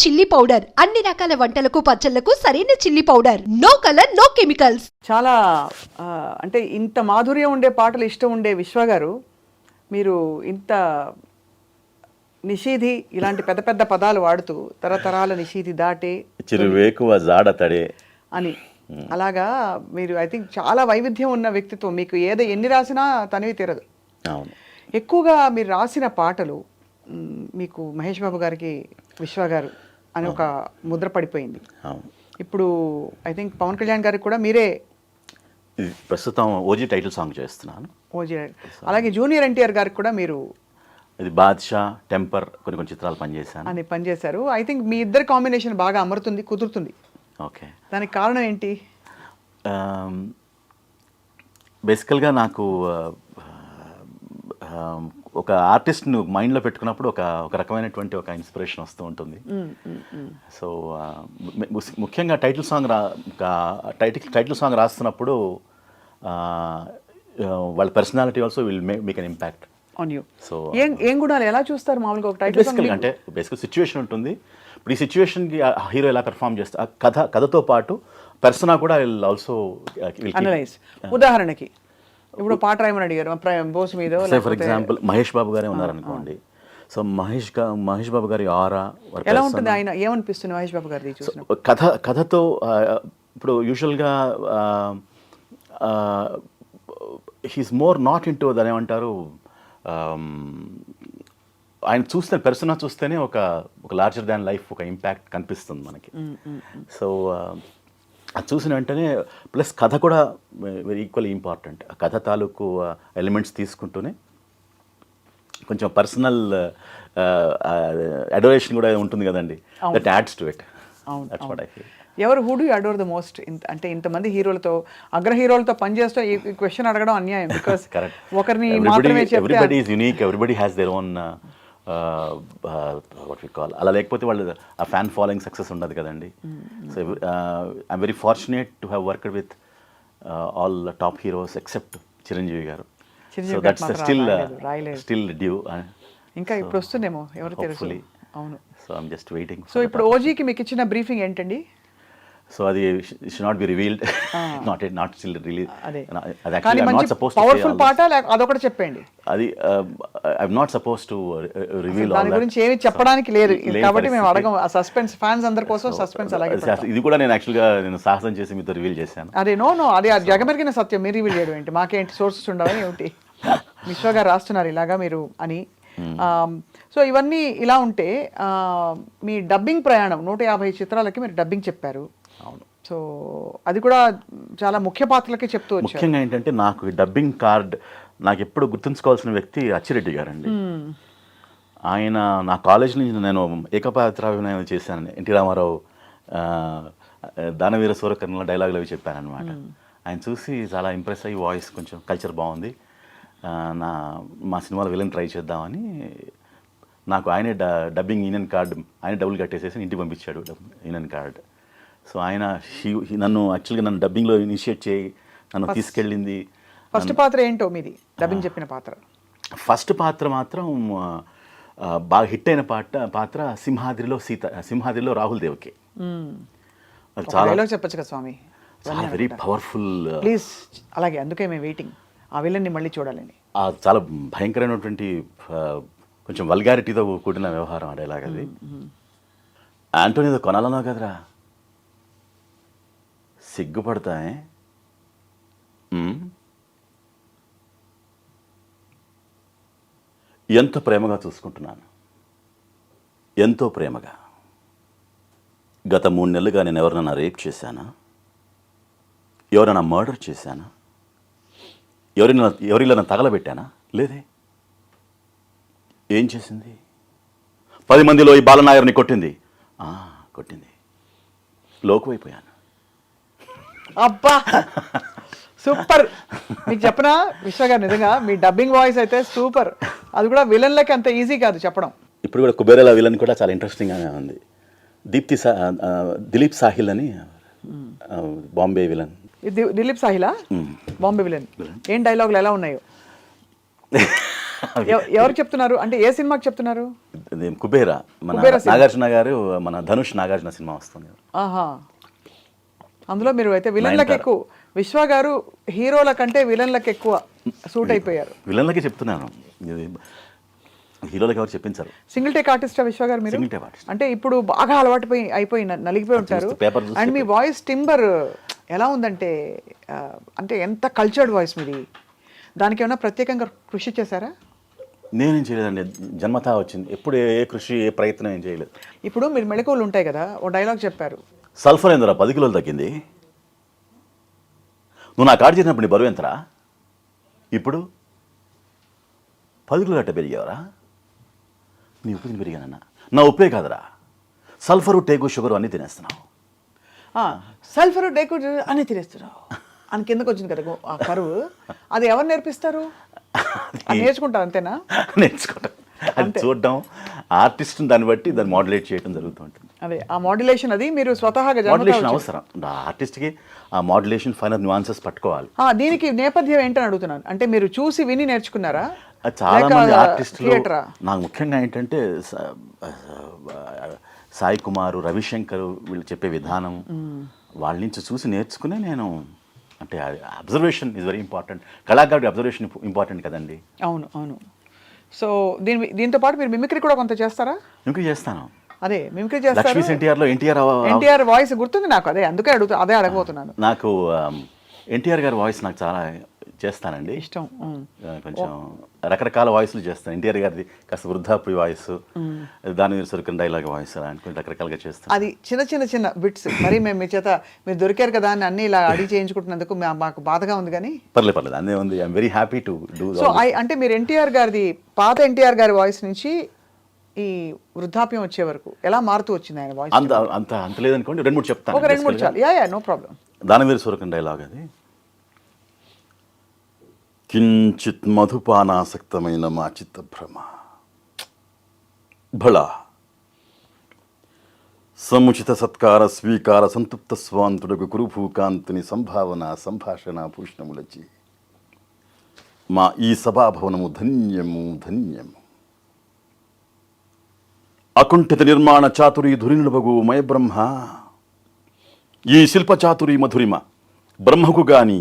Chilli powder అన్ని రకాల వంటలకు పచ్చళ్లకు సరైన chilli powder. No colour no chemicals. చాలా అంటే ఇంత మాధుర్యం ఉండే పాటలు ఇష్టం ఉండే విశ్వ గారు, మీరు ఇంత నిషీధి ఇలాంటి పెద్ద పెద్ద పదాలు వాడుతూ తరతరాల నిషీధి దాటే చిరువేకువ జాడతడే అని అలాగా మీరు ఐ థింక్ చాలా వైవిధ్యం ఉన్న వ్యక్తిత్వం. మీకు ఎన్ని రాసినా తనివి తీరదు. అవును. ఎక్కువగా మీరు రాసిన పాటలు మీకు మహేష్ బాబు గారికి విశ్వ గారు అని ఒక ముద్ర పడిపోయింది. అవును. ఇప్పుడు ఐ థింక్ పవన్ కళ్యాణ్ గారికి కూడా మీరే ప్రస్తుతం ఓజీ టైటిల్ సాంగ్ చేస్తున్నాను. ఓజీ, అలాగే జూనియర్ ఎన్టీఆర్ గారికి కూడా మీరు ఇది బాద్షా, టెంపర్ కొన్ని చిత్రాలు పనిచేశారు. ఐ థింక్ మీ ఇద్దరు కాంబినేషన్ బాగా అమరుతుంది, కుదురుతుంది. ఓకే. దానికి కారణం ఏంటి? బేసికల్గా నాకు ఒక ఆర్టిస్ట్ను మైండ్లో పెట్టుకున్నప్పుడు ఒక రకమైనటువంటి ఒక ఇన్స్పిరేషన్ వస్తూ ఉంటుంది. సో ముఖ్యంగా టైటిల్ సాంగ్ రాస్తున్నప్పుడు వాళ్ళ personality also will make an impact on you. So ఏం గుణాలు ఎలా చూస్తారు మామూలుగా ఒక టైటిల్ బేసికల్గా? అంటే బేసికల్ సిచ్యువేషన్ ఉంటుంది. ఇప్పుడు ఈ సిచ్యువేషన్కి హీరో ఎలా పెర్ఫామ్ చేస్తారు, కథతో పాటు పర్సనా కూడా ఆల్సో అనలైజ్. ఉదాహరణకి ఇప్పుడు పాట రాయమని అడిగారు బోస్ మీద, ఫర్ ఎగ్జాంపుల్ మహేష్ బాబు గారే ఉన్నారనుకోండి. సో మహేష్ బాబు గారి ఆరా ఎలా ఉంటుంది? ఆయన ఏమనిపిస్తుంది మహేష్ బాబు గారి కథతో? ఇప్పుడు యూజువల్గా he's more not in to దాని ఏమంటారు, ఆయన చూస్తే పర్సనా చూస్తేనే ఒక లార్జర్ దాన్ లైఫ్ ఒక ఇంపాక్ట్ కనిపిస్తుంది మనకి. సో అది చూసిన వెంటనే ప్లస్ కథ కూడా వెరీ ఈక్వల్లీ ఇంపార్టెంట్. ఆ కథ తాలూకు ఎలిమెంట్స్ తీసుకుంటూనే కొంచెం పర్సనల్ అడోరేషన్ కూడా ఉంటుంది కదండి, that adds to it. That's what I feel. ఎవరు who do you adore the most? అంటే ఇంతమంది హీరోలతో, అగ్ర హీరోలతో పనిచేస్తూ ఈ క్వశ్చన్ అడగడం అన్యాయం. బికాస్ ఒకరిని మాత్రమే చెప్తే everybody is unique, everybody has their own what we call. అలా లేకపోతే వాళ్ళు ఆ ఫ్యాన్ ఫాలోయింగ్ సక్సెస్ ఉండదు కదండి. So I'm very fortunate to have worked with all top heroes except Chiranjeevi garu. So that's still due. ఇంకా ఇప్పుడు వస్తుందేమో, ఎవరు తెలుసు. అవును. So I'm just waiting. So ఇప్పుడు ఓజీకి మీకు ఇచ్చిన బ్రీఫింగ్ ఏంటండి? సో అది should not be revealed, not still release. కానీ మంచి పవర్ఫుల్ పాట అదొకటి చెప్పండి. అది I'm not suppose to reveal. దాని గురించి ఏమి చెప్పడానికి లేదు కాబట్టి మేము అడగం. సస్పెన్స్ ఫ్యాన్స్ అందరి కోసం సస్పెన్స్. అలాగే ఇది కూడా నేను యాక్చువల్గా సాహసం చేసి మీతో రివీల్ చేశాను. అదే నో అది జగమెరిగిన సత్యం. మీరు రివీల్ చేయడం ఏంటి? మాకేంటి సోర్సెస్ ఉండవని ఏమిటి? విశ్వ గారు రాస్తున్నారు ఇలాగా మీరు అని. సో ఇవన్నీ ఇలా ఉంటే మీ డబ్బింగ్ ప్రయాణం 150 చిత్రాలకి మీరు డబ్బింగ్ చెప్పారు. అవును. సో అది కూడా చాలా ముఖ్య పాత్రలకి చెప్తూ వచ్చారు. ముఖ్యంగా ఏంటంటే నాకు డబ్బింగ్ కార్డ్ నాకు ఎప్పుడు గుర్తుంచుకోవాల్సిన వ్యక్తి అచ్చిరెడ్డి గారండి. ఆయన నా కాలేజ్ నుంచి నేను ఏకపాత్రాభినయం చేశాను. ఎన్టీ రామారావు దానవీర సూరకర్ణలో డైలాగులు అవి చెప్పానమాట. ఆయన చూసి చాలా ఇంప్రెస్ అయ్యి, వాయిస్ కొంచెం కల్చర్ బాగుంది, మా సినిమాలో విలన్ ట్రై చేద్దామని నాకు ఆయనే డబ్బింగ్ యూనియన్ కార్డు ఆయన డబ్బులు కట్టేసేసి ఇంటికి పంపించాడు యూనియన్ కార్డు. సో ఆయన నన్ను డబ్బింగ్లో ఇనిషియేట్ చేయి నన్ను తీసుకెళ్ళింది. ఫస్ట్ పాత్ర ఏంటో మీది డబ్బింగ్ చెప్పిన పాత్ర? ఫస్ట్ పాత్ర మాత్రం బాగా హిట్ అయిన పాత్ర సింహాద్రిలో రాహుల్ దేవకి. చాలా చెప్పచ్చు కదా స్వామి. చాలా వెరీ పవర్ఫుల్. ప్లీజ్. అలాగే, అందుకే మేము వెయిటింగ్ ఆ విలన్ని మళ్ళీ చూడాలని. చాలా భయంకరమైనటువంటి కొంచెం వల్గారిటీతో కూడిన వ్యవహారం ఆ డైలాగ్ అది. ఆంటోనీతో కొనాలనో కదరా, సిగ్గుపడతానే, ఎంతో ప్రేమగా చూసుకుంటున్నాను, ఎంతో ప్రేమగా. గత 3 నెలలుగా నేను ఎవరినైనా రేప్ చేశానా? ఎవరైనా మర్డర్ చేశానా? ఎవరిలో తగలబెట్టానా? లేదే. ఏం చేసింది? 10 మందిలో ఈ బాలనాయర్ని కొట్టింది. కొట్టింది. లోకువైపోయాను. అబ్బా సూపర్. మీకు చెప్పనా విశ్వ గారు, నిజంగా మీ డబ్బింగ్ వాయిస్ అయితే సూపర్. అది కూడా విలన్లకి అంత ఈజీ కాదు చెప్పడం. ఇప్పుడు కూడా కుబేరాల విలన్ కూడా చాలా ఇంట్రెస్టింగ్గానే ఉంది. దిలీప్ సాహిల్ అని బాంబే విలన్. దిలీప్ సాహిలా బాంబే విలన్? ఏం డైలాగులు ఎలా ఉన్నాయో? ఎవరు చెప్తున్నారు అంటే ఏ సినిమాకి చెప్తున్నారు? ఇది కుబేరా, మన కుబేరా సినిమా. నాగార్జున గారు, మన ధనుష్ నాగార్జున సినిమా వస్తుంది. ఆహా, అందులో మీరు అయితే విలన్లకు నయనతార. ఎక్కువ, విశ్వ గారు హీరోల కంటే విలన్లకు ఎక్కువ సూట్ అయిపోయారు. విలన్లకే చెప్తున్నాను, ఇది హీరోలకి ఎవరు చెప్పించారు. సింగిల్ టేక్ ఆర్టిస్టా విశ్వ గారు మీరు? Single take artist. అంటే ఇప్పుడు బాగా అలవాటు అయిపోయి నలిగిపోయి ఉంటారు. చూస్తే paper చూస్తే అండ్ మీ వాయిస్ టింబర్ ఎలా ఉందంటే అంటే ఎంత కల్చర్డ్ వాయిస్ మీది, దానికి ఏమైనా ప్రత్యేకంగా కృషి చేశారా? నేనేం చేయలేదండి, జన్మతా వచ్చింది. ఎప్పుడు ఏ కృషి ఏ ప్రయత్నం ఏం చేయలేదు. ఇప్పుడు మీరు మెళకువలు ఉంటాయి కదా, ఓ డైలాగ్ చెప్పారు. సల్ఫర్ ఎంతరా 10 కిలోలు తగ్గింది, నువ్వు నా కాడు చేసినప్పుడు నీ బరువు ఎంతరా, ఇప్పుడు 10 కిలోలు అట్ట పెరిగావరా, నీ ఉప్పు తిని పెరిగానన్నా, నా ఉప్పే కాదురా, సల్ఫరు టేకు షుగరు అన్నీ తినేస్తున్నావు. సల్ఫర్ డేకు అని తినేస్తున్నావు అని కిందకు వచ్చింది కదా ఆ కరువు, అది ఎవరు నేర్పిస్తారు? అది నేర్చుకుంటారు అంతేనా? నేర్చుకోవటం, అది చూడడం, ఆర్టిస్ట్ని దాన్ని బట్టి దాన్ని మాడ్యులేట్ చేయడం జరుగుతూ ఉంటుంది. అదే ఆ మాడ్యులేషన్ అది మీరు స్వతహాగా మాడ్యులేషన్ అవసరం, ఆర్టిస్ట్కి ఆ మాడ్యులేషన్ ఫైనల్ న్యూయాన్సెస్ పట్టుకోవాలి. దీనికి నేపథ్యం ఏంటని అడుగుతున్నాను, అంటే మీరు చూసి విని నేర్చుకున్నారా? అది చాలా మంది ఆర్టిస్టులు, థియేటరా? నాకు ముఖ్యంగా ఏంటంటే సాయి కుమారు, రవిశంకర్ వీళ్ళు చెప్పే విధానం, వాళ్ళ నుంచి చూసి నేర్చుకునే నేను, అంటే అబ్జర్వేషన్ ఈజ్ వెరీ ఇంపార్టెంట్. కళాకారుడి అబ్జర్వేషన్ ఇంపార్టెంట్ కదండి. అవును అవును. సో దీంతో పాటు మీరు మిమిక్రీ కూడా కొంత చేస్తారా? మిమిక్రీ చేస్తాను. అదే మిమిక్రీ చేస్తారు. లక్ష్మీస్ ఎన్టీఆర్లో ఎన్టీఆర్ వాయిస్ గుర్తుంది నాకు, అదే అందుకే అడగబోతున్నాను. నాకు ఎన్టీఆర్ గారి వాయిస్ నాకు చాలా చేస్తానండి, ఇష్టం. కొంచెం రకరకాల వాయిస్లు చేస్తాను. ఎన్టీఆర్ గారిది కాస్త వృద్ధాప్య వాయిస్, దాని మీద సొరికిన డైలాగ్ వాయిస్, అలా కొంచెం రకరకాలుగా చేస్తాను. అది చిన్న బిట్స్ మరి మేము మీ చేత మీరు దొరికారు కదా అని అన్ని ఇలా అడిగి చేయించుకుంటున్నందుకు మాకు బాధగా ఉంది, కానీ పర్లేదు అదే ఉంది. I'm very happy to do. So అంటే మీరు ఎన్టీఆర్ గారిది, పాత ఎన్టీఆర్ గారి వాయిస్ నుంచి ఈ వృద్ధాప్యం వచ్చే వరకు ఎలా మారుతూ వచ్చింది ఆయన వాయిస్? అంత లేదనుకోండి, 2-3 చెప్తాను. ఒక 2-3 చాలు. Yeah no problem. దాని మీద సొరికిన డైలాగ్ అది. కించిత్ మధుపానాసక్తమైన మా చిత్తభ్రమ భళ సముచిత సత్కార స్వీకార సంతృప్త స్వాంతుడకు కురుభూకాంతుని సంభావన సంభాషణ భూషణములచి మా ఈ సభాభవనము ధన్యము ధన్యము. అకుంఠిత నిర్మాణ చాతురీ ధురినులబగు మయబ్రహ్మ, ఈ శిల్పచాతురీ మధురిమ బ్రహ్మకు గాని